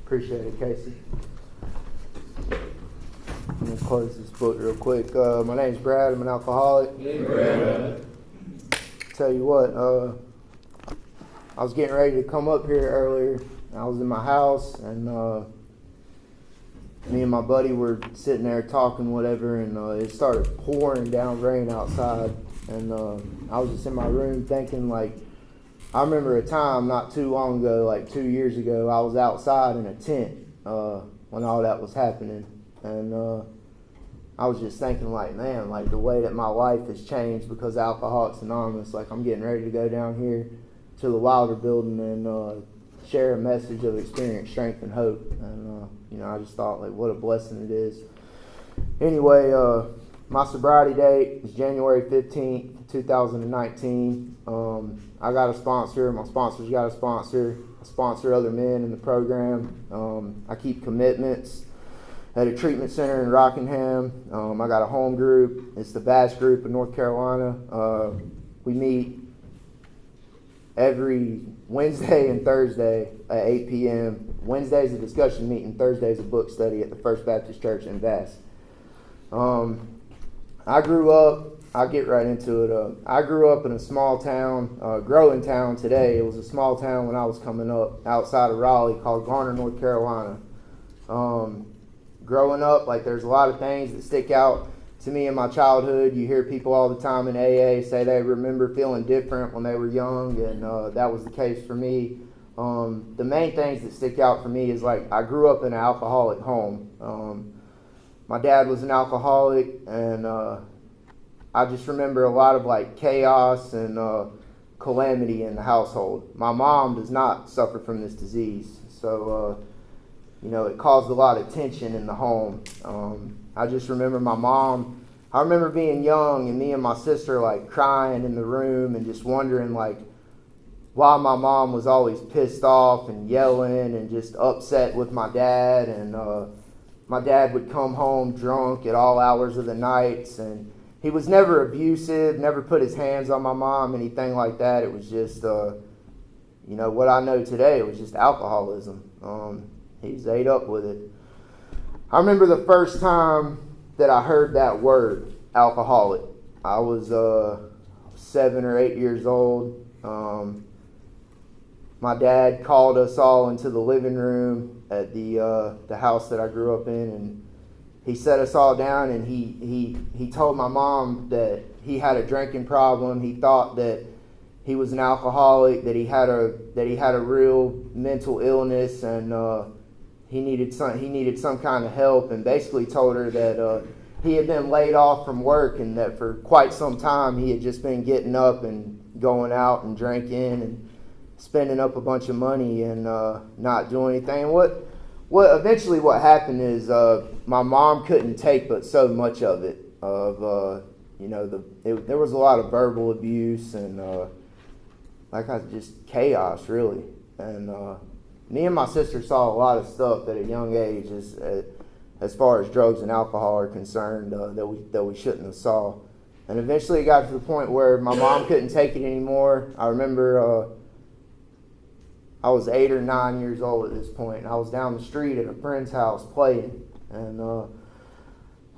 Appreciate it, Casey. I'm going to close this book real quick. My name's Brad. I'm an alcoholic. Hey, Brad. Tell you what, I was getting ready to come up here earlier. I was in my house, and me and my buddy were sitting there talking, whatever, and it started pouring down rain outside. And I was just in my room thinking, like, I remember a time not too long ago, like 2 years ago, I was outside in a tent when all that was happening. And I was just thinking, like, man, like the way that my life has changed because of Alcoholics Anonymous. Like, I'm getting ready to go down here to the Wilder building and share a message of experience, strength, and hope. And, I just thought, like, what a blessing it is. Anyway, my sobriety date is January 15th, 2019. I got a sponsor. My sponsor's got a sponsor. I sponsor other men in the program. I keep commitments at a treatment center in Rockingham. I got a home group. It's the Bass Group in North Carolina. We meet every Wednesday and Thursday at 8 p.m. Wednesday's a discussion meeting. Thursday's a book study at the First Baptist Church in Bass. I'll get right into it. I grew up in a small town, growing town today. It was a small town when I was coming up outside of Raleigh called Garner, North Carolina. Growing up, like, there's a lot of things that stick out to me in my childhood. You hear people all the time in AA say they remember feeling different when they were young, and that was the case for me. The main things that stick out for me is, like, I grew up in an alcoholic home. My dad was an alcoholic, and I just remember a lot of, like, chaos and calamity in the household. My mom does not suffer from this disease, so it caused a lot of tension in the home. I just remember I remember being young and me and my sister, like, crying in the room and just wondering, like, why my mom was always pissed off and yelling and just upset with my dad. And my dad would come home drunk at all hours of the nights, and he was never abusive, never put his hands on my mom, anything like that. It was just, what I know today, it was just alcoholism. He's ate up with it. I remember the first time that I heard that word, alcoholic. I was 7 or 8 years old. My dad called us all into the living room at the house that I grew up in, and he set us all down, and he told my mom that he had a drinking problem. He thought that he was an alcoholic, that he had a real mental illness, and he needed some kind of help, and basically told her that he had been laid off from work, and that for quite some time he had just been getting up and going out and drinking and spending up a bunch of money and not doing anything. What eventually what happened is my mom couldn't take but so much of it. There was a lot of verbal abuse and just chaos, really. And me and my sister saw a lot of stuff at a young age as far as drugs and alcohol are concerned that we shouldn't have saw. And eventually it got to the point where my mom couldn't take it anymore. I remember I was 8 or 9 years old at this point, and I was down the street at a friend's house playing. And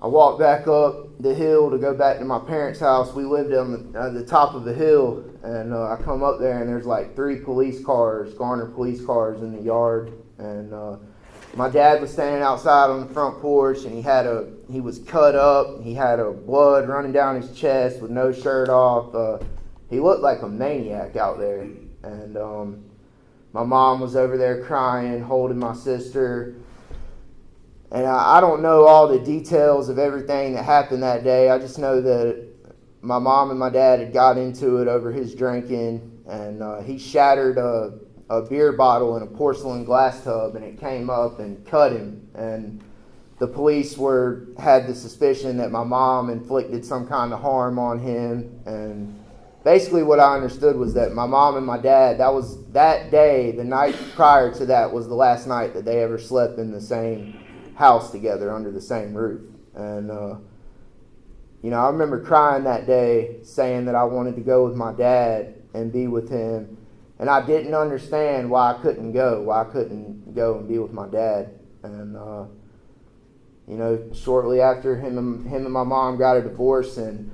I walked back up the hill to go back to my parents' house. We lived on the top of the hill, and I come up there, and there's like 3 police cars, Garner police cars in the yard. And my dad was standing outside on the front porch, and he was cut up. He had blood running down his chest with no shirt off. He looked like a maniac out there. And my mom was over there crying, holding my sister. And I don't know all the details of everything that happened that day. I just know that my mom and my dad had got into it over his drinking, and he shattered a beer bottle in a porcelain glass tub, and it came up and cut him. And the police had the suspicion that my mom inflicted some kind of harm on him. And basically what I understood was that my mom and my dad, that day, the night prior to that, was the last night that they ever slept in the same house together under the same roof. And I remember crying that day, saying that I wanted to go with my dad and be with him. and I didn't understand why I couldn't go and be with my dad. And shortly after him and my mom got a divorce, and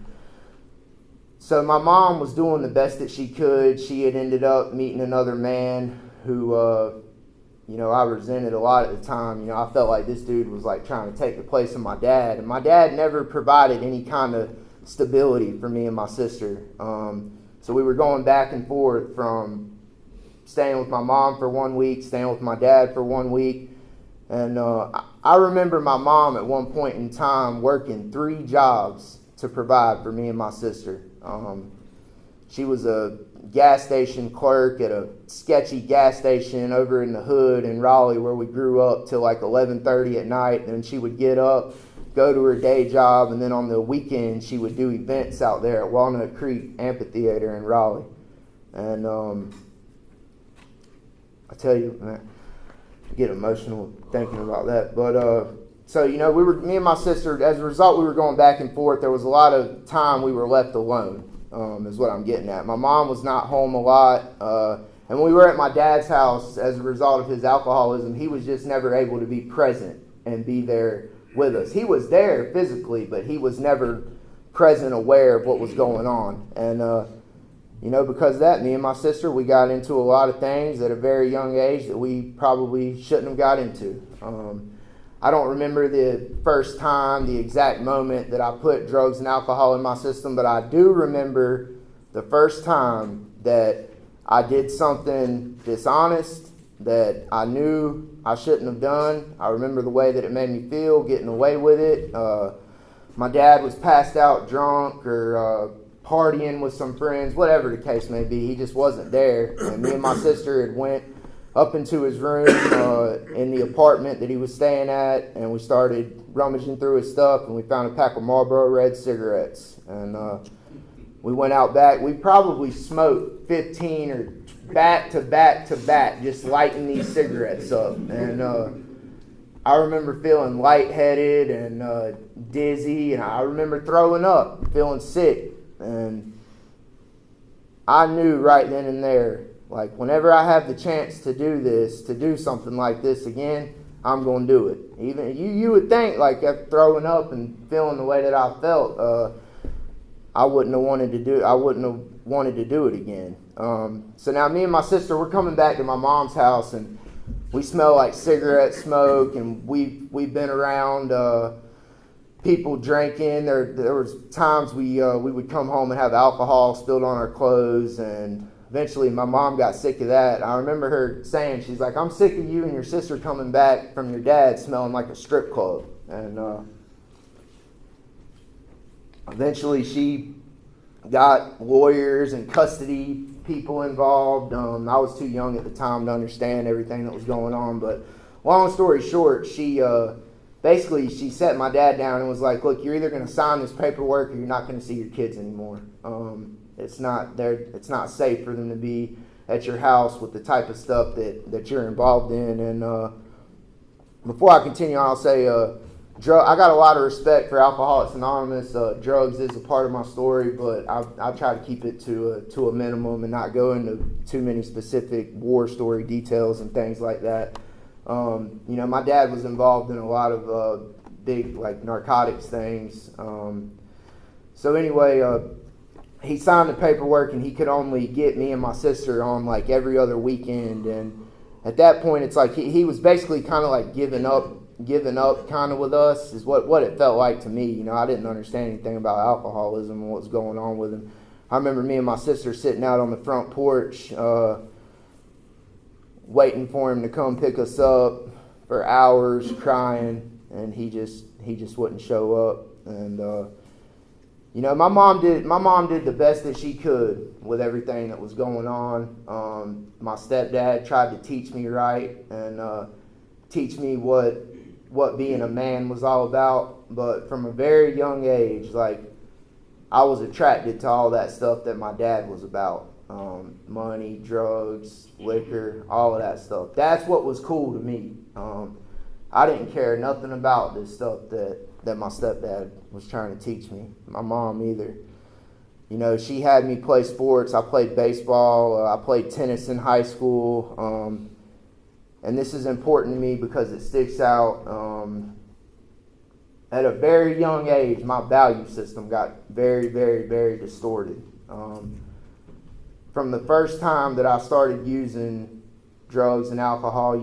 so my mom was doing the best that she could. She had ended up meeting another man who, I resented a lot at the time. I felt like this dude was like trying to take the place of my dad, and my dad never provided any kind of stability for me and my sister. So we were going back and forth from staying with my mom for 1 week, staying with my dad for 1 week. And I remember my mom at one point in time working 3 jobs to provide for me and my sister. She was a gas station clerk at a sketchy gas station over in the hood in Raleigh where we grew up till like 11:30 at night. And she would get up, go to her day job, and then on the weekend she would do events out there at Walnut Creek Amphitheater in Raleigh. And I tell you, man, I get emotional thinking about that. But so me and my sister, as a result, we were going back and forth. There was a lot of time we were left alone, is what I'm getting at. My mom was not home a lot, and when we were at my dad's house, as a result of his alcoholism, he was just never able to be present and be there with us. He was there physically, but he was never present, aware of what was going on. And because of that, me and my sister, we got into a lot of things at a very young age that we probably shouldn't have got into. I don't remember the first time, the exact moment that I put drugs and alcohol in my system, but I do remember the first time that I did something dishonest that I knew I shouldn't have done. I remember the way that it made me feel, getting away with it. My dad was passed out drunk or partying with some friends, whatever the case may be. He just wasn't there. And me and my sister had went up into his room in the apartment that he was staying at, and we started rummaging through his stuff, and we found a pack of Marlboro Red cigarettes. And we went out back. We probably smoked 15 or back to back to back, just lighting these cigarettes up. And I remember feeling lightheaded and dizzy, and I remember throwing up, feeling sick. And I knew right then and there, like, whenever I have the chance to do this, to do something like this again, I'm going to do it. Even you would think, like, after throwing up and feeling the way that I felt, I wouldn't have wanted to do it again. So now me and my sister, we're coming back to my mom's house, and we smell like cigarette smoke, and we've been around people drinking. There was times we would come home and have alcohol spilled on our clothes, and eventually my mom got sick of that. I remember her saying, she's like, "I'm sick of you and your sister coming back from your dad smelling like a strip club." And eventually she got lawyers and custody people involved. I was too young at the time to understand everything that was going on, but long story short, she sat my dad down and was like, "Look, you're either going to sign this paperwork or you're not going to see your kids anymore. It's not safe for them to be at your house with the type of stuff that you're involved in." And before I continue, I'll say I got a lot of respect for Alcoholics Anonymous. Drugs is a part of my story, but I try to keep it to a minimum and not go into too many specific war story details and things like that. My dad was involved in a lot of big, like, narcotics things. So anyway, he signed the paperwork, and he could only get me and my sister on like every other weekend. And at that point, it's like he was basically kind of like giving up kind of with us, is what it felt like to me. I didn't understand anything about alcoholism and what was going on with him. I remember me and my sister sitting out on the front porch, waiting for him to come pick us up for hours, crying, and he just wouldn't show up. And my mom did the best that she could with everything that was going on. My stepdad tried to teach me right and teach me what being a man was all about. But from a very young age, like, I was attracted to all that stuff that my dad was about. Money, drugs, liquor, all of that stuff. That's what was cool to me. I didn't care nothing about this stuff that my stepdad was trying to teach me. My mom either. she had me play sports. I played baseball. I played tennis in high school. And this is important to me because it sticks out. At a very young age, my value system got very, very, very distorted. From the first time that I started using drugs and alcohol,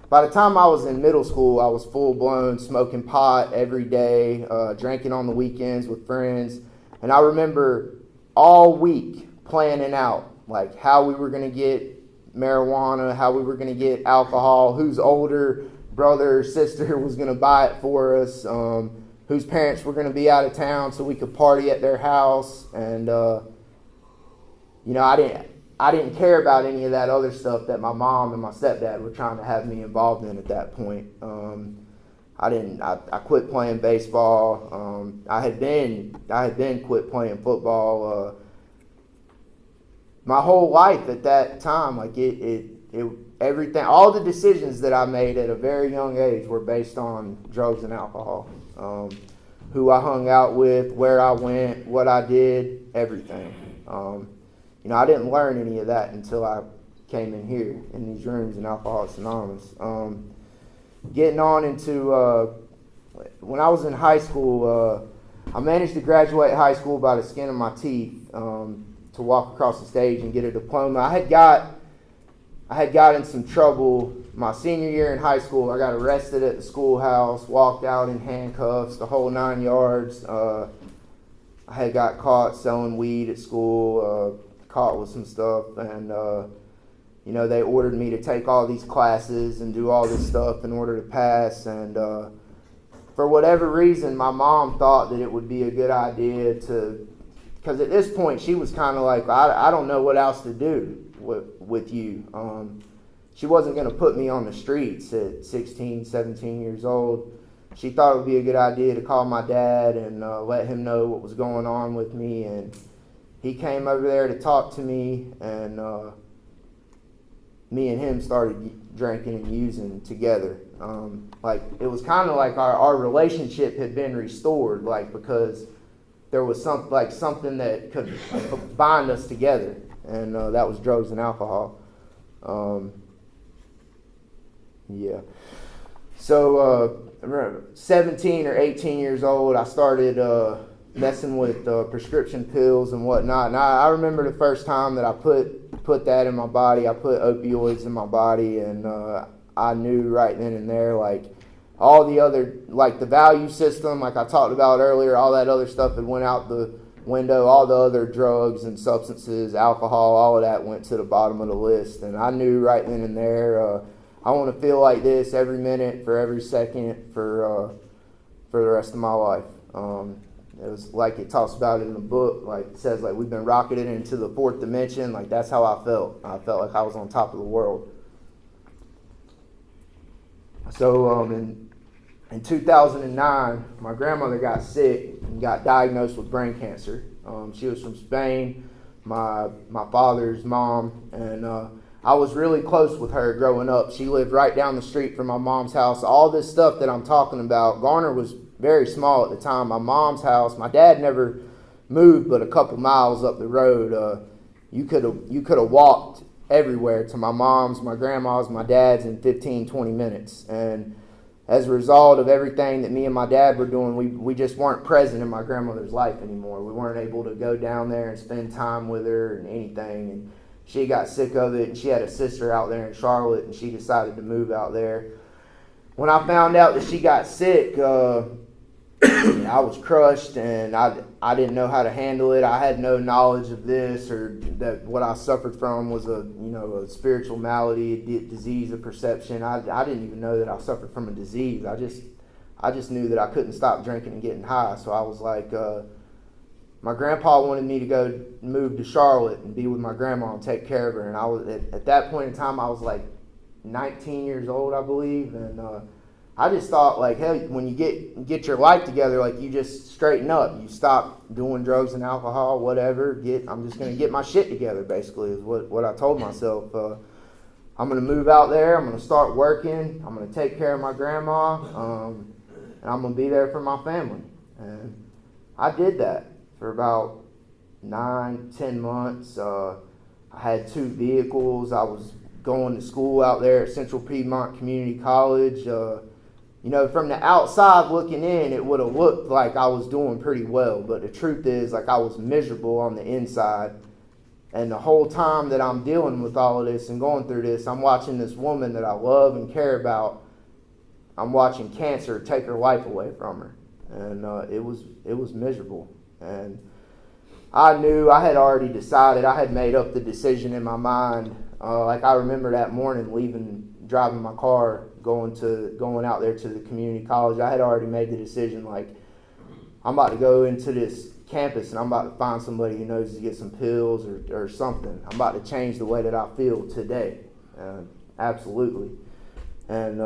by the time I was in middle school, I was full-blown smoking pot every day, drinking on the weekends with friends. And I remember all week planning out, how we were going to get marijuana, how we were going to get alcohol, whose older brother or sister was going to buy it for us, whose parents were going to be out of town so we could party at their house. And, I didn't care about any of that other stuff that my mom and my stepdad were trying to have me involved in at that point. I quit playing baseball. I had been quit playing football. My whole life at that time, everything, all the decisions that I made at a very young age were based on drugs and alcohol. Who I hung out with, where I went, what I did, everything. I didn't learn any of that until I came in here in these rooms in Alcoholics Anonymous. Getting on into when I was in high school, I managed to graduate high school by the skin of my teeth to walk across the stage and get a diploma. I had got in some trouble my senior year in high school. I got arrested at the schoolhouse, walked out in handcuffs, the whole 9 yards. I had got caught selling weed at school, caught with some stuff, and they ordered me to take all these classes and do all this stuff in order to pass. And for whatever reason, my mom thought that it would be a good idea because at this point she was kind of like, I don't know what else to do with you. She wasn't going to put me on the streets at 16, 17 years old. She thought it would be a good idea to call my dad and let him know what was going on with me. And he came over there to talk to me, and me and him started drinking and using together. It was kind of like our relationship had been restored, because there was something that could bind us together, and that was drugs and alcohol. So, 17 or 18 years old, I started messing with prescription pills and whatnot. And I remember the first time that I put that in my body. I put opioids in my body, and I knew right then and there, all the other, the value system, I talked about earlier, all that other stuff had went out the window. All the other drugs and substances, alcohol, all of that went to the bottom of the list. And I knew right then and there, I want to feel like this every minute, for every second, for the rest of my life. It was like it talks about it in the book, it says we've been rocketed into the fourth dimension. That's how I felt. I felt like I was on top of the world. So in 2009, my grandmother got sick and got diagnosed with brain cancer. She was from Spain, my father's mom, and I was really close with her growing up. She lived right down the street from my mom's house. All this stuff that I'm talking about, Garner was very small at the time. My mom's house, my dad never moved but a couple miles up the road. You could have walked everywhere to my mom's, my grandma's, my dad's in 15, 20 minutes. And as a result of everything that me and my dad were doing, we just weren't present in my grandmother's life anymore. We weren't able to go down there and spend time with her and anything. And she got sick of it, and she had a sister out there in Charlotte, and she decided to move out there. When I found out that she got sick, I was crushed, and I didn't know how to handle it. I had no knowledge of this, or that what I suffered from was a spiritual malady, a disease of perception. I didn't even know that I suffered from a disease. I just knew that I couldn't stop drinking and getting high. So I was like, my grandpa wanted me to go move to Charlotte and be with my grandma and take care of her. And I was at that point in time, I was 19 years old, I believe, and I just thought, hey, when you get your life together, you just straighten up. You stop doing drugs and alcohol, whatever. I'm just going to get my shit together, basically, is what I told myself. I'm going to move out there. I'm going to start working. I'm going to take care of my grandma, and I'm going to be there for my family. And I did that for about 9, 10 months. I had 2 vehicles. I was going to school out there at Central Piedmont Community College. From the outside looking in, it would have looked like I was doing pretty well, but the truth is, like, I was miserable on the inside. And the whole time that I'm dealing with all of this and going through this, I'm watching this woman that I love and care about. I'm watching cancer take her life away from her, and it was miserable. And I knew, I had already decided, I had made up the decision in my mind. Like, I remember that morning driving my car, going out there to the community college. I had already made the decision, like, I'm about to go into this campus and I'm about to find somebody who knows to get some pills or something. I'm about to change the way that I feel today. Absolutely. And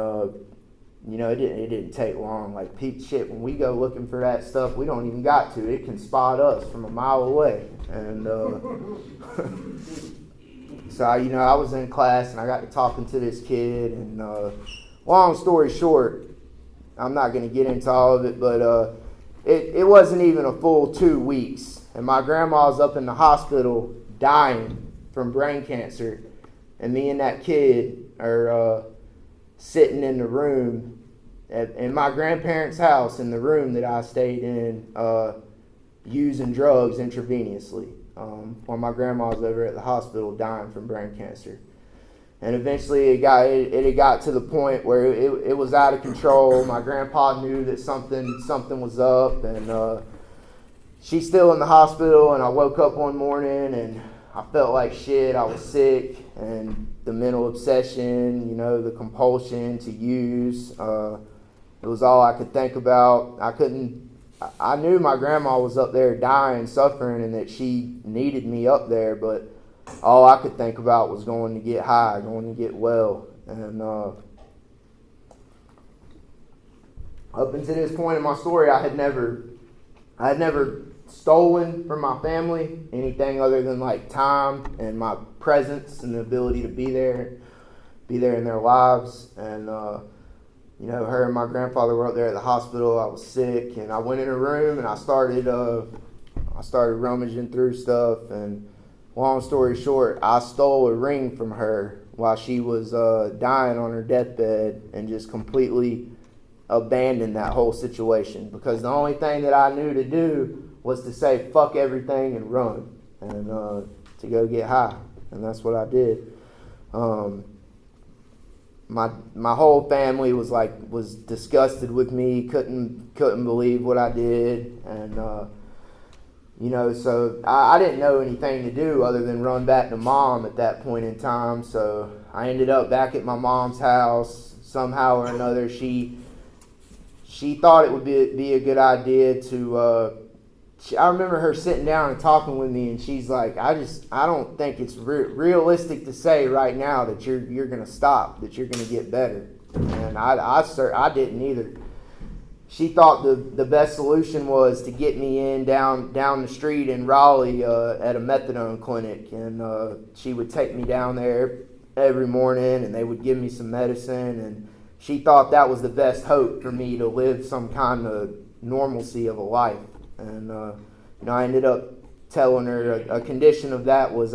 it didn't take long. Like, shit, when we go looking for that stuff, we don't even got to. It can spot us from a mile away. And so I was in class and I got to talking to this kid. And long story short, I'm not going to get into all of it, but it wasn't even a full 2 weeks, and my grandma's up in the hospital dying from brain cancer, and me and that kid are sitting in the room in my grandparents' house, in the room that I stayed in, using drugs intravenously, while my grandma was over at the hospital dying from brain cancer. And eventually it got to the point where it was out of control. My grandpa knew that something was up, and she's still in the hospital. And I woke up one morning and I felt like shit. I was sick, and the mental obsession, the compulsion to use, it was all I could think about. I knew my grandma was up there dying, suffering, and that she needed me up there, but all I could think about was going to get high, going to get well. And up until this point in my story, I had never stolen from my family anything other than like time and my presence and the ability to be there in their lives. And her and my grandfather were up there at the hospital. I was sick, and I went in a room and I started rummaging through stuff. And long story short, I stole a ring from her while she was dying on her deathbed, and just completely abandoned that whole situation, because the only thing that I knew to do was to say fuck everything and run, and to go get high. And that's what I did. My whole family was disgusted with me, couldn't believe what I did, and so I didn't know anything to do other than run back to Mom at that point in time. So I ended up back at my mom's house. Somehow or another, she thought it would be a good idea to. I remember her sitting down and talking with me, and she's like, I don't think it's realistic to say right now that you're gonna stop, that you're gonna get better. And I didn't either. She thought the best solution was to get me in down the street in Raleigh at a methadone clinic, and she would take me down there every morning, and they would give me some medicine, and she thought that was the best hope for me to live some kind of normalcy of a life. And I ended up telling her a condition of that was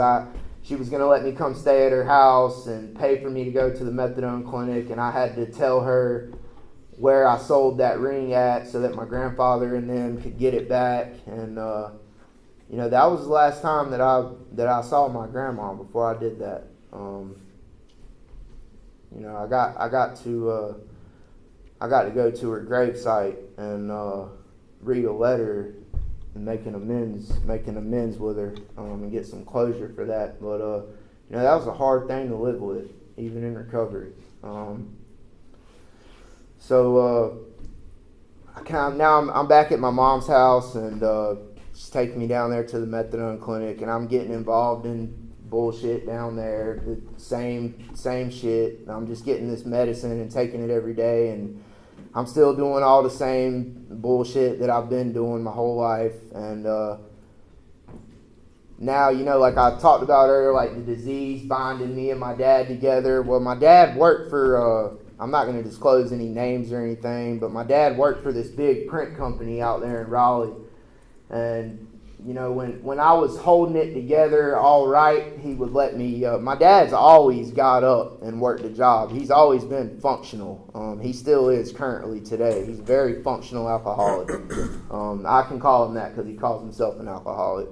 she was going to let me come stay at her house and pay for me to go to the methadone clinic, and I had to tell her where I sold that ring at so that my grandfather and them could get it back. And that was the last time that I saw my grandma before I did that. I got to go to her gravesite and read a letter and make amends with her, and get some closure for that. But that was a hard thing to live with, even in recovery. So I'm back at my mom's house, and she's taking me down there to the methadone clinic, and I'm getting involved in bullshit down there, the same shit. I'm just getting this medicine and taking it every day, and I'm still doing all the same bullshit that I've been doing my whole life. And now, like I talked about earlier, like the disease binding me and my dad together. Well, my dad worked for, I'm not going to disclose any names or anything, but my dad worked for this big print company out there in Raleigh. And when I was holding it together all right, he would let me. My dad's always got up and worked a job. He's always been functional. He still is currently today. He's a very functional alcoholic. I can call him that because he calls himself an alcoholic.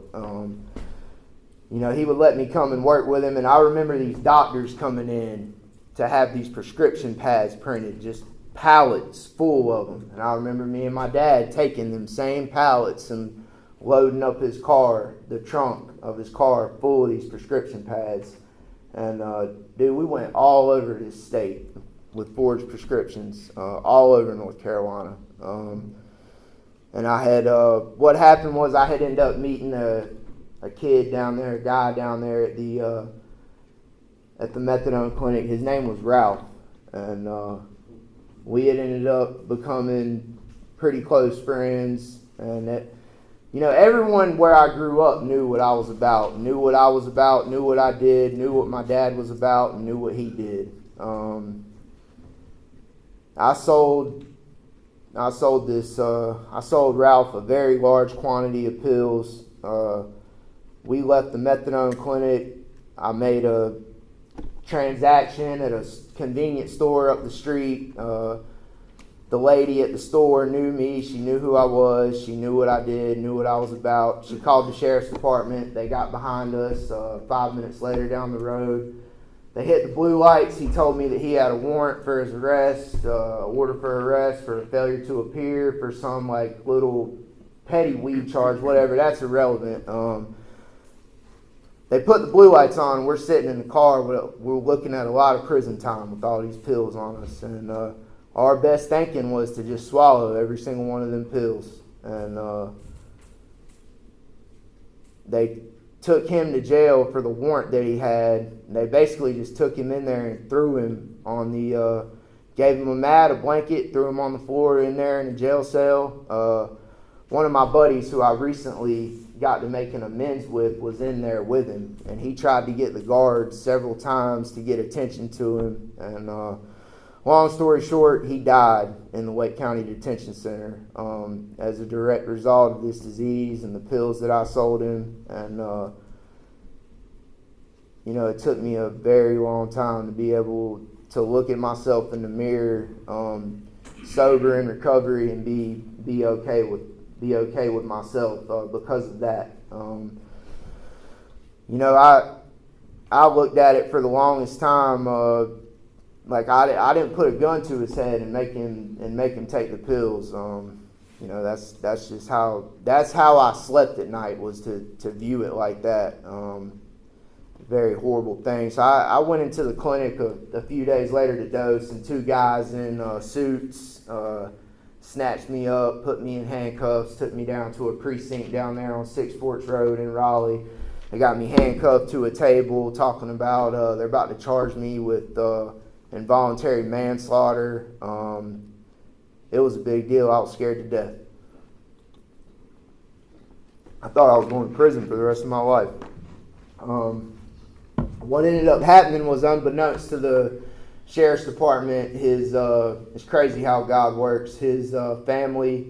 He would let me come and work with him, and I remember these doctors coming in to have these prescription pads printed, just pallets full of them. And I remember me and my dad taking them same pallets and loading up his car, the trunk of his car, full of these prescription pads. And dude, we went all over this state with forged prescriptions, all over North Carolina. And I had, what happened was I had ended up meeting a kid down there, a guy down there at the methadone clinic. His name was Ralph, and we had ended up becoming pretty close friends. And that, everyone where I grew up knew what I was about, knew what I did, knew what my dad was about, and knew what he did. I sold Ralph a very large quantity of pills. We left the methadone clinic. I made a transaction at a convenience store up the street. The lady at the store knew me. She knew who I was. She knew what I did, knew what I was about. She called the sheriff's department. They got behind us 5 minutes later down the road. They hit the blue lights. He told me that he had a warrant for his arrest, order for arrest for failure to appear for some little petty weed charge, whatever. That's irrelevant. They put the blue lights on. We're sitting in the car. We're looking at a lot of prison time with all these pills on us. And our best thinking was to just swallow every single one of them pills. And they took him to jail for the warrant that he had. They basically just took him in there and threw him on the, gave him a mat, a blanket, threw him on the floor in there in a jail cell. One of my buddies who I recently got to make an amends with was in there with him, and he tried to get the guards several times to get attention to him. And long story short, he died in the Wake County Detention Center as a direct result of this disease and the pills that I sold him. And it took me a very long time to be able to look at myself in the mirror, sober in recovery, and be okay with myself because of that. I looked at it for the longest time I didn't put a gun to his head and make him take the pills. That's just how I slept at night, was to view it like that. Very horrible thing. So I went into the clinic a few days later to dose, and two guys in suits snatched me up, put me in handcuffs, took me down to a precinct down there on Six Forks Road in Raleigh. They got me handcuffed to a table, talking about they're about to charge me with involuntary manslaughter. It was a big deal. I was scared to death. I thought I was going to prison for the rest of my life. What ended up happening was, unbeknownst to the sheriff's department, it's crazy how God works. His family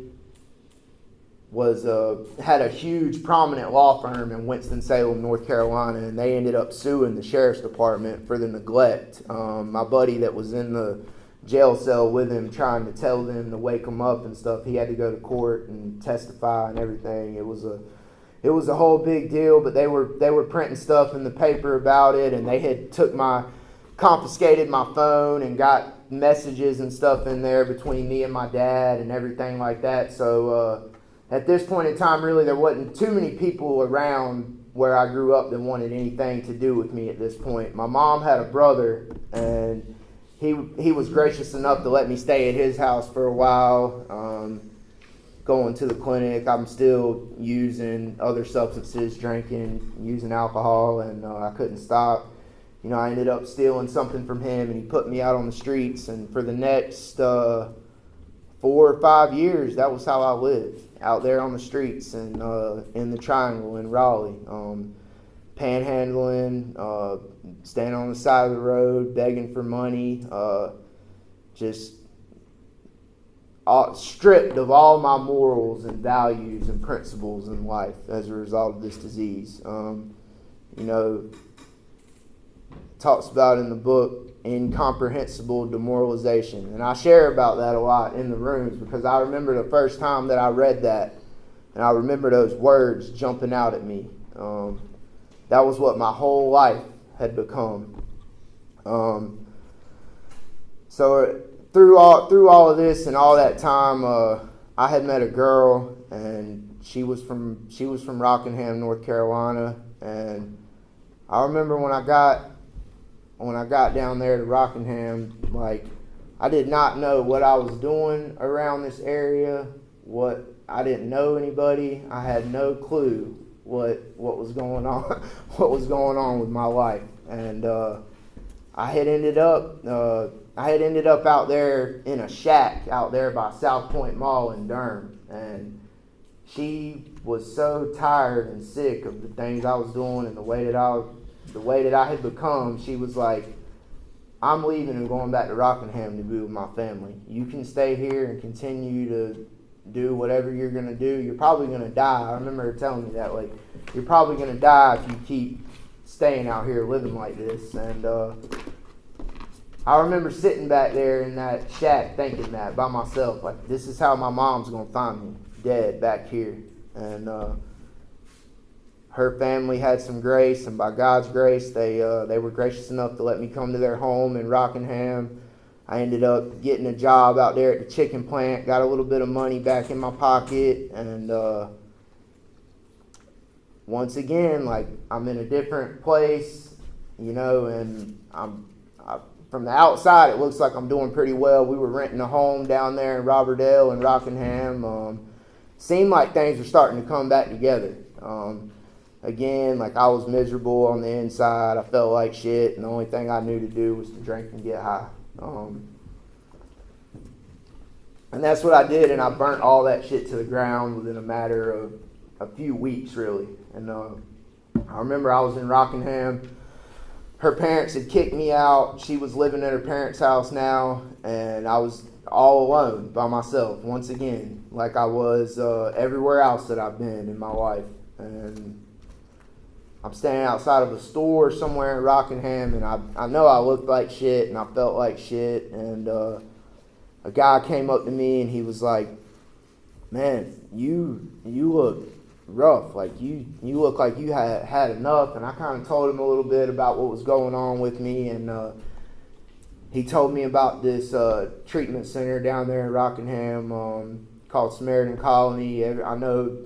had a huge prominent law firm in Winston-Salem, North Carolina, and they ended up suing the sheriff's department for the neglect. My buddy that was in the jail cell with him, trying to tell them to wake him up and stuff, he had to go to court and testify and everything. It was a whole big deal, but they were printing stuff in the paper about it, and they had confiscated my phone and got messages and stuff in there between me and my dad and everything like that. So at this point in time, really, there wasn't too many people around where I grew up that wanted anything to do with me at this point. My mom had a brother, and he was gracious enough to let me stay at his house for a while. Going to the clinic, I'm still using other substances, drinking, using alcohol, and I couldn't stop. I ended up stealing something from him, and he put me out on the streets. And for the next 4 or 5 years, that was how I lived, out there on the streets and in the Triangle in Raleigh, panhandling, standing on the side of the road, begging for money, just stripped of all my morals and values and principles in life as a result of this disease. Talks about in the book incomprehensible demoralization, and I share about that a lot in the rooms because I remember the first time that I read that, and I remember those words jumping out at me. That was what my whole life had become. So through all of this and all that time, I had met a girl, and she was from Rockingham, North Carolina, and I remember when I got down there to Rockingham, like, I did not know what I was doing around this area. I didn't know anybody. I had no clue what was going on, what was going on with my life. And I had ended up out there in a shack out there by South Point Mall in Durham, and she was so tired and sick of the things I was doing and the way that I had become. She was like, I'm leaving and going back to Rockingham to be with my family. You can stay here and continue to do whatever you're going to do. You're probably going to die. I remember her telling me that, like, you're probably going to die if you keep staying out here living like this. And I remember sitting back there in that shack thinking that by myself, like, this is how my mom's going to find me, dead back here. And her family had some grace, and by God's grace, they were gracious enough to let me come to their home in Rockingham. I ended up getting a job out there at the chicken plant, got a little bit of money back in my pocket, and once again, like, I'm in a different place, and from the outside, it looks like I'm doing pretty well. We were renting a home down there in Robberdale and Rockingham. Seemed like things were starting to come back together. Again, like, I was miserable on the inside. I felt like shit, and the only thing I knew to do was to drink and get high. And that's what I did, and I burnt all that shit to the ground within a matter of a few weeks, really. And I remember I was in Rockingham. Her parents had kicked me out. She was living at her parents' house now, and I was all alone by myself once again, like I was everywhere else that I've been in my life. And I'm standing outside of a store somewhere in Rockingham, and I know I looked like shit and I felt like shit. And a guy came up to me and he was like, "Man, you look rough. Like, you look like you had enough." And I kind of told him a little bit about what was going on with me, and he told me about this treatment center down there in Rockingham called Samaritan Colony. I know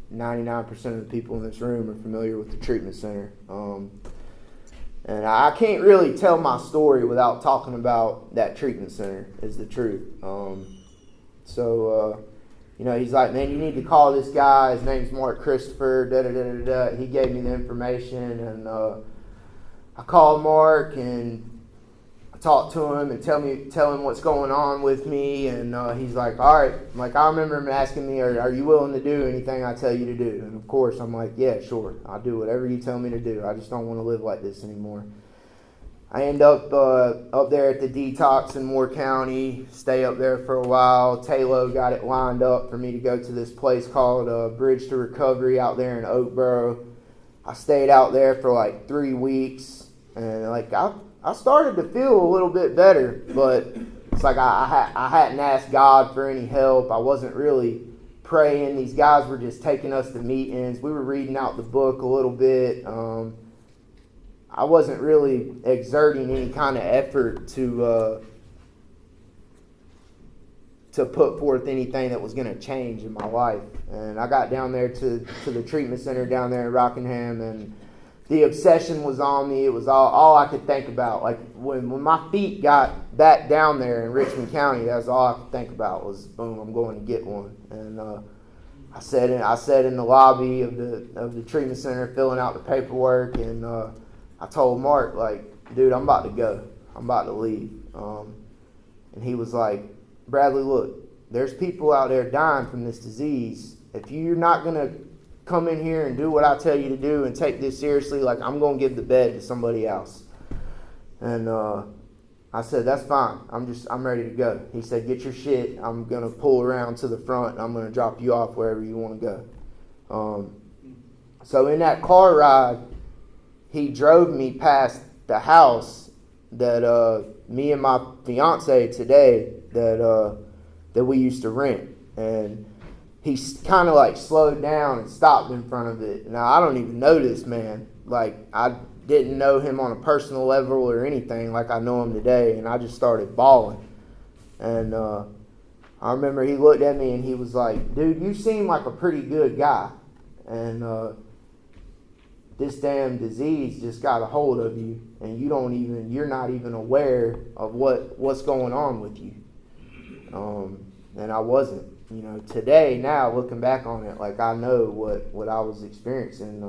99% of the people in this room are familiar with the treatment center. And I can't really tell my story without talking about that treatment center, is the truth. He's like, "Man, you need to call this guy. His name's Mark Christopher, da-da-da-da-da." He gave me the information, and I called Mark, and I talked to him and tell him what's going on with me. And he's like, "All right." Like, I remember him asking me, are you willing to do anything I tell you to do? And of course, I'm like, "Yeah, sure. I'll do whatever you tell me to do. I just don't want to live like this anymore." I end up there at the detox in Moore County, stay up there for a while. Taylo got it lined up for me to go to this place called Bridge to Recovery out there in Oakboro. I stayed out there for like 3 weeks, and like I started to feel a little bit better, but it's like I hadn't asked God for any help. I wasn't really praying. These guys were just taking us to meetings. We were reading out the book a little bit. I wasn't really exerting any kind of effort to put forth anything that was going to change in my life. And I got down there to the treatment center down there in Rockingham, and the obsession was on me. It was all I could think about. Like, when my feet got back down there in Richmond County, that's all I could think about was, boom, I'm going to get one. And I sat in the lobby of the treatment center filling out the paperwork, and I told Mark, like, "Dude, I'm about to go. I'm about to leave." And he was like, "Bradley, look, there's people out there dying from this disease. If you're not going to come in here and do what I tell you to do and take this seriously, like, I'm going to give the bed to somebody else." And I said, that's fine. I'm ready to go. He said, get your shit. I'm going to pull around to the front. And I'm going to drop you off wherever you want to go. So in that car ride, he drove me past the house that me and my fiance today that we used to rent. And he kind of like slowed down and stopped in front of it. Now, I don't even know this man. Like, I didn't know him on a personal level or anything like I know him today, and I just started bawling. And I remember he looked at me and he was like, dude, you seem like a pretty good guy, and this damn disease just got a hold of you, and you're not even aware of what's going on with you. And I wasn't. Today, now looking back on it, like, I know what I was experiencing,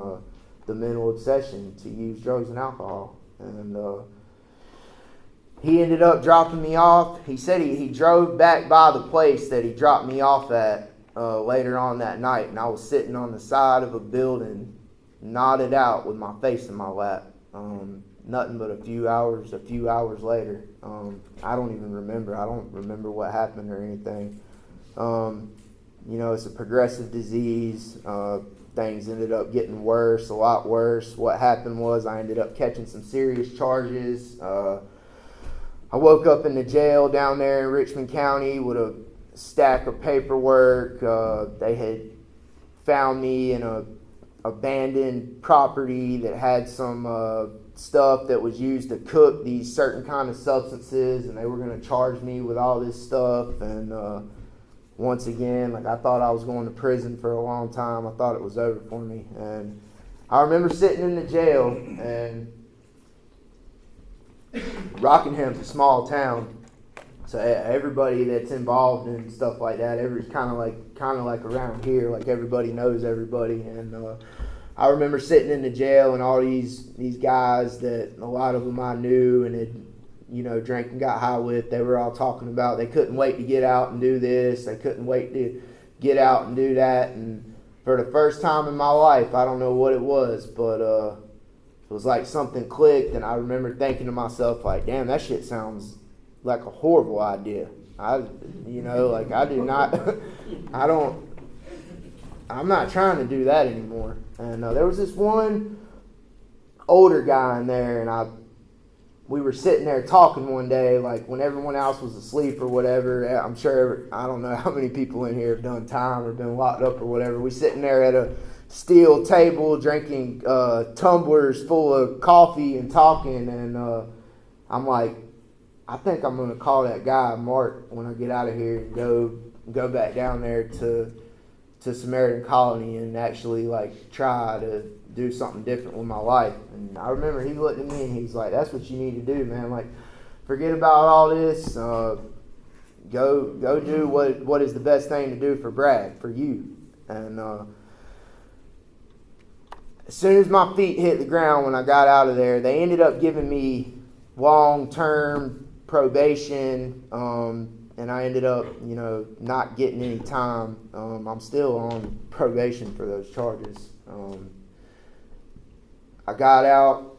the mental obsession to use drugs and alcohol. And he ended up dropping me off. He said he drove back by the place that he dropped me off at later on that night, and I was sitting on the side of a building, nodded out with my face in my lap. Nothing but a few hours later. I don't even remember. I don't remember what happened or anything. It's a progressive disease. Things ended up getting worse, a lot worse. What happened was I ended up catching some serious charges. I woke up in the jail down there in Richmond County with a stack of paperwork. They had found me in a abandoned property that had some stuff that was used to cook these certain kind of substances, and they were going to charge me with all this stuff. And once again, like, I thought I was going to prison for a long time. I thought it was over for me. And I remember sitting in the jail, and Rockingham's a small town, so everybody that's involved in stuff like that, kind of like around here, like, everybody knows everybody. And I remember sitting in the jail, and all these guys that a lot of them I knew and had drank and got high with, they were all talking about they couldn't wait to get out and do this. They couldn't wait to get out and do that. And for the first time in my life, I don't know what it was, but it was like something clicked, and I remember thinking to myself, like, damn, that shit sounds like a horrible idea. I'm not trying to do that anymore. And there was this one older guy in there, and we were sitting there talking one day, like, when everyone else was asleep or whatever. I'm sure, I don't know how many people in here have done time or been locked up or whatever. We sitting there at a steel table drinking tumblers full of coffee and talking, and I'm like, I think I'm going to call that guy Mark when I get out of here and go back down there to Samaritan Colony and actually, like, try to do something different with my life. And I remember he looked at me and he's like, that's what you need to do, man. Like, forget about all this. Go do what is the best thing to do for Brad, for you. And as soon as my feet hit the ground when I got out of there, they ended up giving me long-term probation, and I ended up, not getting any time. I'm still on probation for those charges. I got out.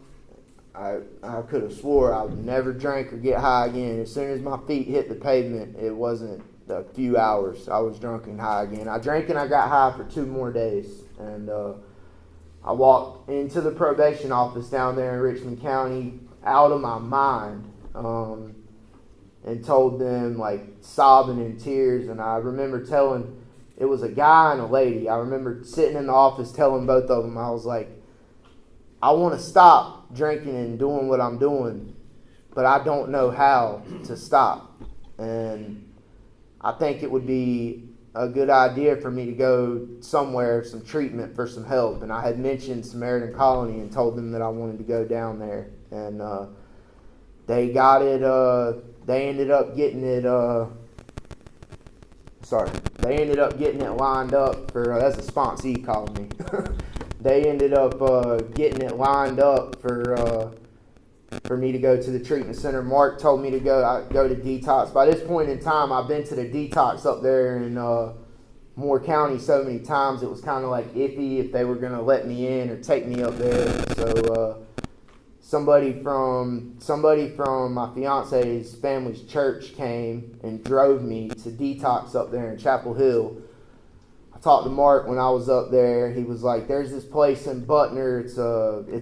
I could have swore I would never drink or get high again. As soon as my feet hit the pavement, it wasn't a few hours. I was drunk and high again. I drank and I got high for 2 more days. And I walked into the probation office down there in Richmond County out of my mind, and told them, like, sobbing in tears. And I remember it was a guy and a lady. I remember sitting in the office telling both of them, I was like, I want to stop drinking and doing what I'm doing, but I don't know how to stop. And I think it would be a good idea for me to go somewhere, some treatment for some help. And I had mentioned Samaritan Colony and told them that I wanted to go down there. And they got it, they ended up getting it, lined up for, that's a sponsee calling me. They ended up getting it lined up for me to go to the treatment center. Mark told me to go to detox. By this point in time, I've been to the detox up there in Moore County so many times, it was kind of like iffy if they were going to let me in or take me up there. somebody from my fiance's family's church came and drove me to detox up there in Chapel Hill. I talked to Mark when I was up there. He was like, "There's this place in Butner. It's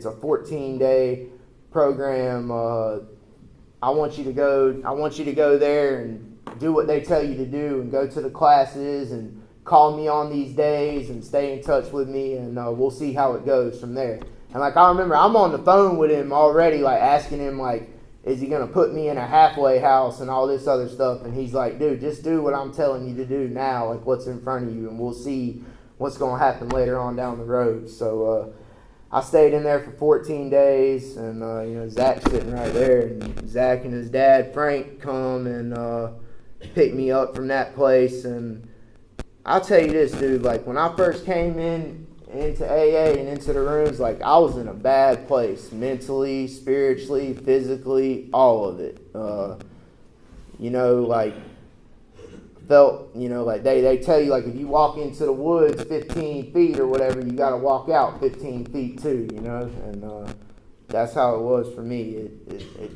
a 14-day program. I want you to go there and do what they tell you to do, and go to the classes and call me on these days and stay in touch with me, and we'll see how it goes from there." And like, I remember I'm on the phone with him already, like asking him like, is he gonna put me in a halfway house and all this other stuff? And he's like, "Dude, just do what I'm telling you to do now, like what's in front of you, and we'll see what's gonna happen later on down the road." So I stayed in there for 14 days, and Zach's sitting right there, and Zach and his dad Frank come and pick me up from that place. And I'll tell you this, dude, like when I first came into AA and into the rooms, like I was in a bad place, mentally, spiritually, physically, all of it. Like felt, like they tell you, like if you walk into the woods 15 feet or whatever, you got to walk out 15 feet too, and that's how it was for me.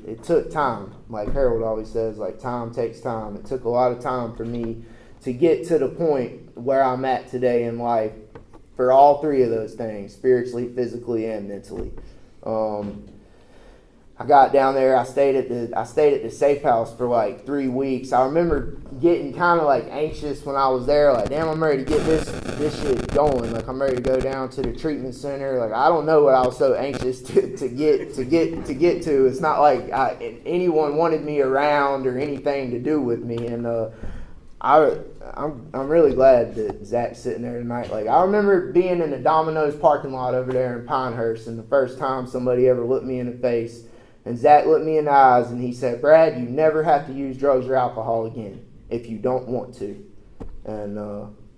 It took time. Like Harold always says, like time takes time. It took a lot of time for me to get to the point where I'm at today in life, for all three of those things, spiritually, physically, and mentally. I got down there. I stayed at the safe house for like 3 weeks. I remember getting kind of like anxious when I was there. Like, damn, I'm ready to get this shit going. Like, I'm ready to go down to the treatment center. Like, I don't know what I was so anxious to get to. It's not like anyone wanted me around or anything to do with me. And I'm really glad that Zach's sitting there tonight. Like, I remember being in the Domino's parking lot over there in Pinehurst, and the first time somebody ever looked me in the face, and Zach looked me in the eyes, and he said, "Brad, you never have to use drugs or alcohol again if you don't want to." And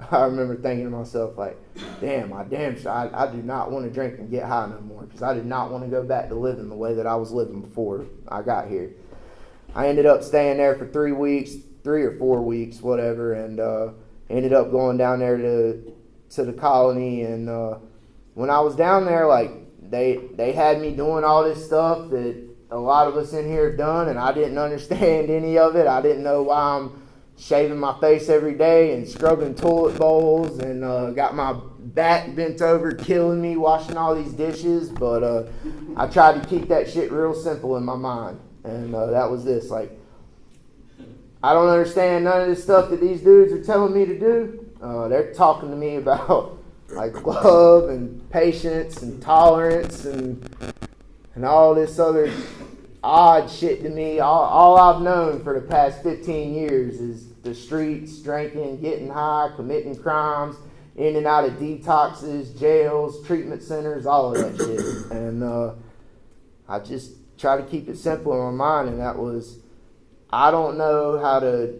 I remember thinking to myself, like, damn, I do not want to drink and get high no more, because I did not want to go back to living the way that I was living before I got here. I ended up staying there for 3 or 4 weeks, whatever, and ended up going down there to the colony. And when I was down there, like, they had me doing all this stuff that a lot of us in here have done, and I didn't understand any of it. I didn't know why I'm shaving my face every day and scrubbing toilet bowls and got my back bent over, killing me, washing all these dishes. But I tried to keep that shit real simple in my mind, and that was this, like, I don't understand none of this stuff that these dudes are telling me to do. They're talking to me about like love and patience and tolerance and all this other odd shit to me. All I've known for the past 15 years is the streets, drinking, getting high, committing crimes, in and out of detoxes, jails, treatment centers, all of that shit. And I just try to keep it simple in my mind, and that was, I don't know how to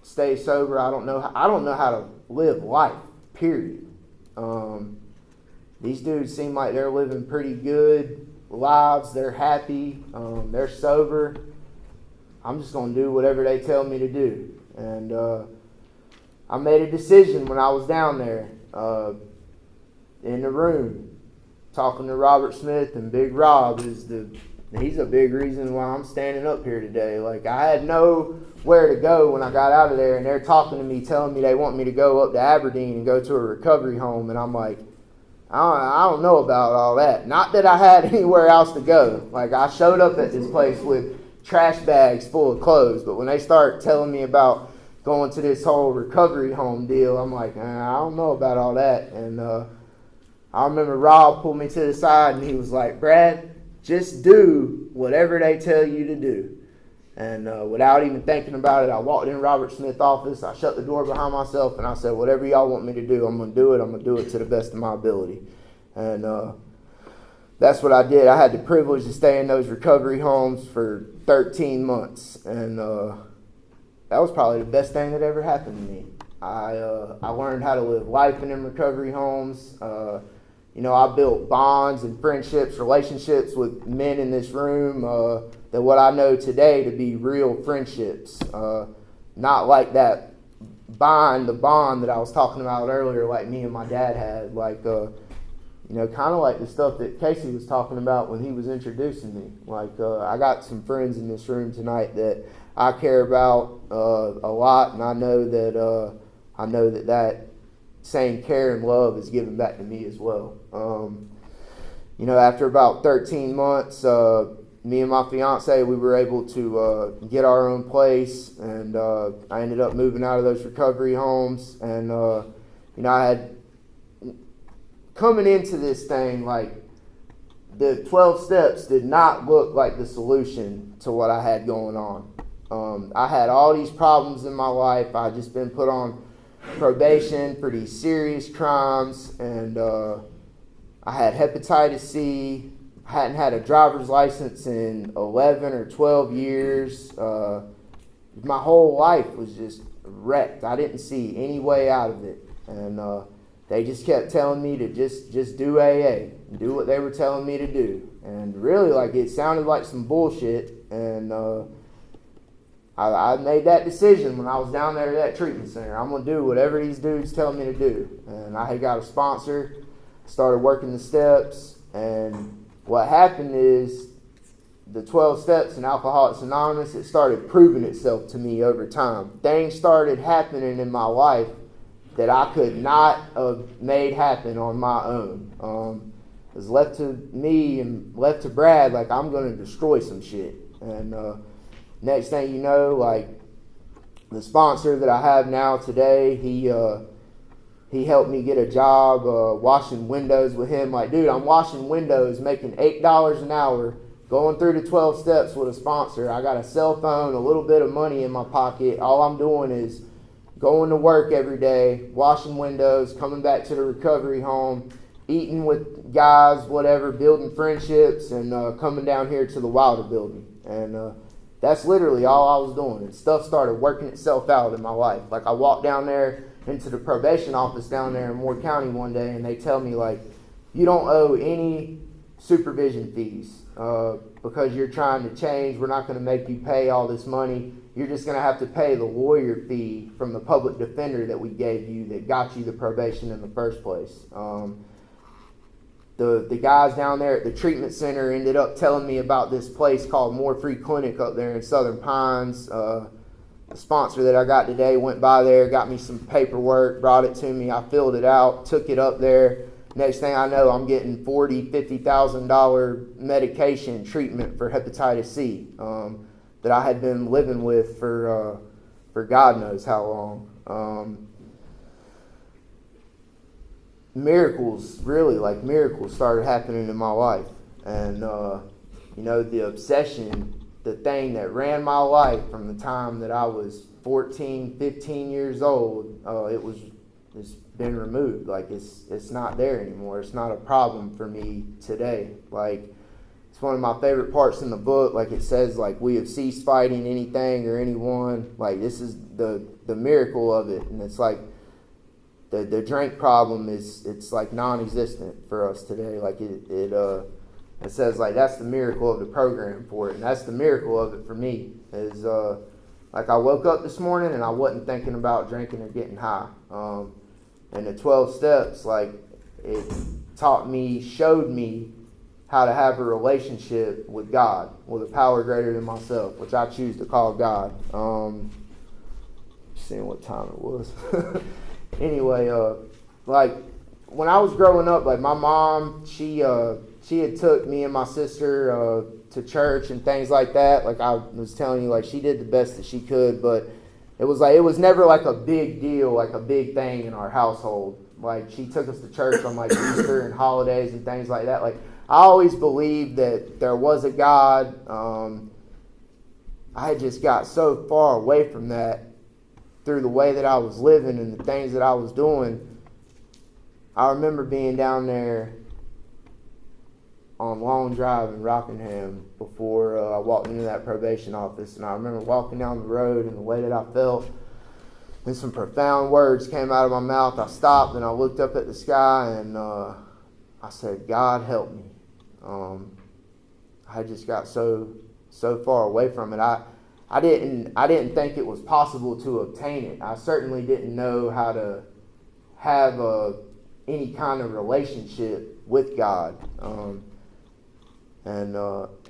stay sober. I don't know how to live life, period. These dudes seem like they're living pretty good lives. They're happy. They're sober. I'm just going to do whatever they tell me to do. And I made a decision when I was down there in the room talking to Robert Smith, and Big Rob he's a big reason why I'm standing up here today. Like, I had nowhere to go when I got out of there, and they're talking to me, telling me they want me to go up to Aberdeen and go to a recovery home, and I'm like, I don't know about all that. Not that I had anywhere else to go. Like, I showed up at this place with trash bags full of clothes, but when they start telling me about going to this whole recovery home deal, I'm like, I don't know about all that. And I remember Rob pulled me to the side, and he was like, "Brad, just do whatever they tell you to do." And without even thinking about it, I walked in Robert Smith's office. I shut the door behind myself, and I said, "Whatever y'all want me to do, I'm going to do it. I'm going to do it to the best of my ability." And that's what I did. I had the privilege to stay in those recovery homes for 13 months. And that was probably the best thing that ever happened to me. I learned how to live life in them recovery homes. I built bonds and friendships, relationships with men in this room that what I know today to be real friendships. Not like that the bond that I was talking about earlier, like me and my dad had. Like, kind of like the stuff that Casey was talking about when he was introducing me. Like, I got some friends in this room tonight that I care about a lot, and I know that that same care and love is given back to me as well. After about 13 months, me and my fiance, we were able to get our own place, and I ended up moving out of those recovery homes. And I had, coming into this thing, like, the 12 steps did not look like the solution to what I had going on. I had all these problems in my life. I had just been put on probation for these serious crimes, and I had hepatitis C. I hadn't had a driver's license in 11 or 12 years. My whole life was just wrecked. I didn't see any way out of it. And they just kept telling me to just do AA and do what they were telling me to do. And really, like, it sounded like some bullshit. And I made that decision when I was down there at that treatment center. I'm going to do whatever these dudes tell me to do. And I had got a sponsor, started working the steps, and what happened is the 12 steps in Alcoholics Anonymous, it started proving itself to me over time. Things started happening in my life that I could not have made happen on my own. It was left to me and left to Brad, like, I'm going to destroy some shit. And next thing you know, like, the sponsor that I have now today, he helped me get a job washing windows with him. Like, dude, I'm washing windows, making $8 an hour, going through the 12 steps with a sponsor. I got a cell phone, a little bit of money in my pocket. All I'm doing is going to work every day, washing windows, coming back to the recovery home, eating with guys, whatever, building friendships, and coming down here to the Wilder building. And that's literally all I was doing. And stuff started working itself out in my life. Like, I walked down there into the probation office down there in Moore County one day, and they tell me, like, you don't owe any supervision fees because you're trying to change. We're not going to make you pay all this money. You're just going to have to pay the lawyer fee from the public defender that we gave you that got you the probation in the first place. The guys down there at the treatment center ended up telling me about this place called More Free Clinic up there in Southern Pines. The sponsor that I got today went by there, got me some paperwork, brought it to me. I filled it out, took it up there. Next thing I know, I'm getting $40,000, $50,000 medication treatment for hepatitis C that I had been living with for God knows how long. Miracles started happening in my life. And, the obsession, the thing that ran my life from the time that I was 14, 15 years old, it's been removed. Like, it's not there anymore. It's not a problem for me today. Like, it's one of my favorite parts in the book. Like, it says, like, we have ceased fighting anything or anyone. Like, this is the miracle of it. And it's like the drink problem it's like non-existent for us today. Like, it says, like, that's the miracle of the program for it. And that's the miracle of it for me. Is like, I woke up this morning and I wasn't thinking about drinking or getting high. And the 12 steps, like, it showed me how to have a relationship with God, with a power greater than myself, which I choose to call God. Seeing what time it was. Anyway, like, when I was growing up, like, my mom, she had took me and my sister to church and things like that. Like, I was telling you, like, she did the best that she could, but it was never like a big deal, like a big thing in our household. Like, she took us to church on, like, Easter and holidays and things like that. Like, I always believed that there was a God. I had just got so far away from that through the way that I was living and the things that I was doing. I remember being down there on Long Drive in Rockingham before I walked into that probation office, and I remember walking down the road and the way that I felt, and some profound words came out of my mouth. I stopped and I looked up at the sky, and I said, God help me. I just got so far away from it. I didn't think it was possible to obtain it. I certainly didn't know how to have a any kind of relationship with God. And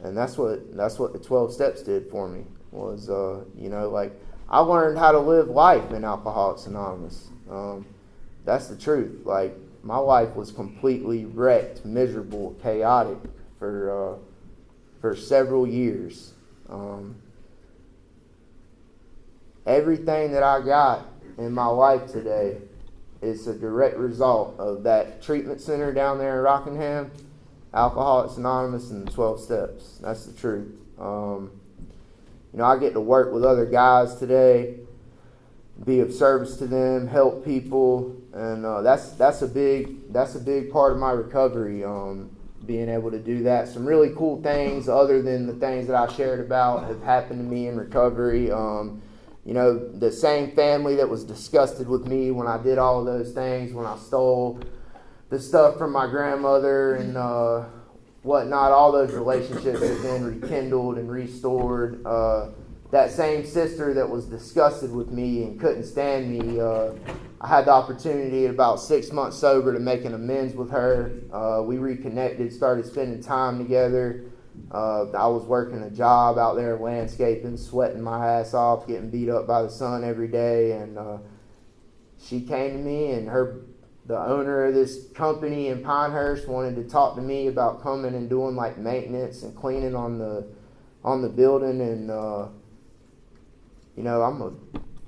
that's what the 12 steps did for me, was like, I learned how to live life in Alcoholics Anonymous. That's the truth. Like, my life was completely wrecked, miserable, chaotic for several years. Everything that I got in my life today is a direct result of that treatment center down there in Rockingham, Alcoholics Anonymous, and the 12 steps. That's the truth. I get to work with other guys today, be of service to them, help people, and that's a big part of my recovery. Being able to do that. Some really cool things, other than the things that I shared about, have happened to me in recovery. The same family that was disgusted with me when I did all of those things, when I stole the stuff from my grandmother and whatnot, all those relationships have been rekindled and restored. That same sister that was disgusted with me and couldn't stand me, I had the opportunity at about 6 months sober to make an amends with her. We reconnected, started spending time together. I was working a job out there landscaping, sweating my ass off, getting beat up by the sun every day, and she came to me, and the owner of this company in Pinehurst wanted to talk to me about coming and doing like maintenance and cleaning on the building, and I'm a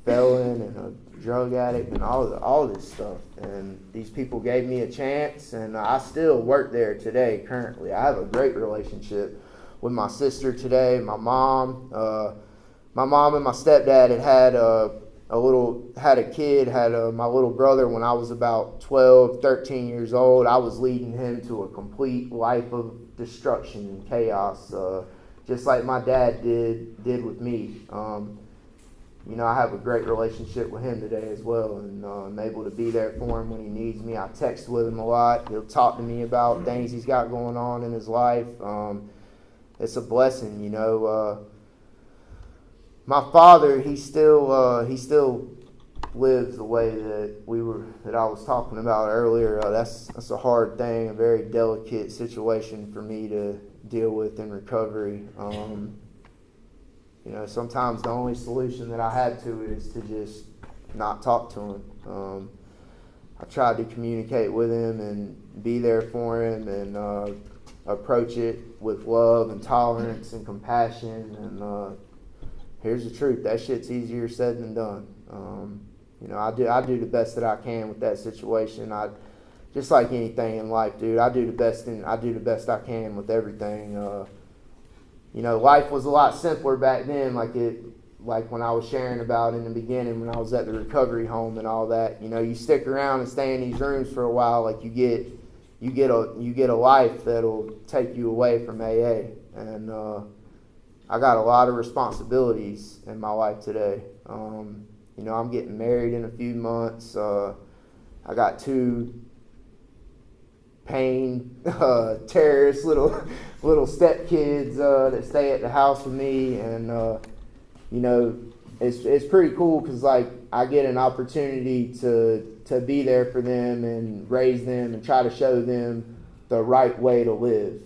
felon and a drug addict and all this stuff, and these people gave me a chance, and I still work there today. Currently, I have a great relationship with my sister today, my mom. My mom and my stepdad had a kid, my little brother when I was about 12, 13 years old. I was leading him to a complete life of destruction and chaos, just like my dad did with me. I have a great relationship with him today as well, and I'm able to be there for him when he needs me. I text with him a lot. He'll talk to me about things he's got going on in his life. It's a blessing, My father, he still lives the way that I was talking about earlier. That's a hard thing, a very delicate situation for me to deal with in recovery. Sometimes the only solution that I had to it is to just not talk to him. I tried to communicate with him and be there for him and approach it with love and tolerance and compassion. And here's the truth: that shit's easier said than done. I do the best that I can with that situation. Just like anything in life, dude. I do the best I can with everything. Life was a lot simpler back then, like when I was sharing about in the beginning when I was at the recovery home and all that. You stick around and stay in these rooms for a while, like you get a life that'll take you away from AA. And I got a lot of responsibilities in my life today. I'm getting married in a few months. I got 2 pain terrorist little stepkids that stay at the house with me, and it's pretty cool because I get an opportunity to be there for them and raise them and try to show them the right way to live,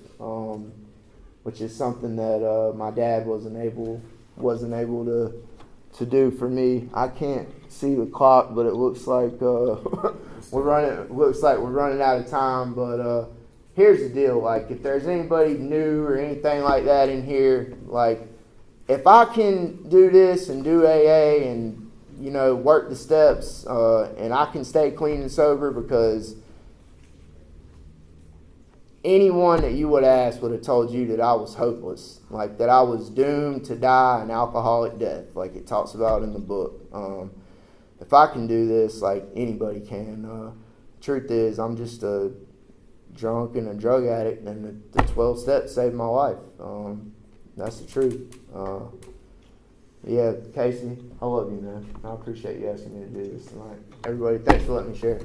which is something that my dad wasn't able to do for me. I can't see the clock, but it looks like we're running out of time. But here's the deal: if there's anybody new or anything like that in here, if I can do this and do AA and work the steps, and I can stay clean and sober, because anyone that you would ask would have told you that I was hopeless, that I was doomed to die an alcoholic death, like it talks about in the book. If I can do this, anybody can. Truth is, I'm just a drunk and a drug addict, and the 12 steps saved my life. That's the truth. Yeah, Casey, I love you, man. I appreciate you asking me to do this tonight. Everybody, thanks for letting me share.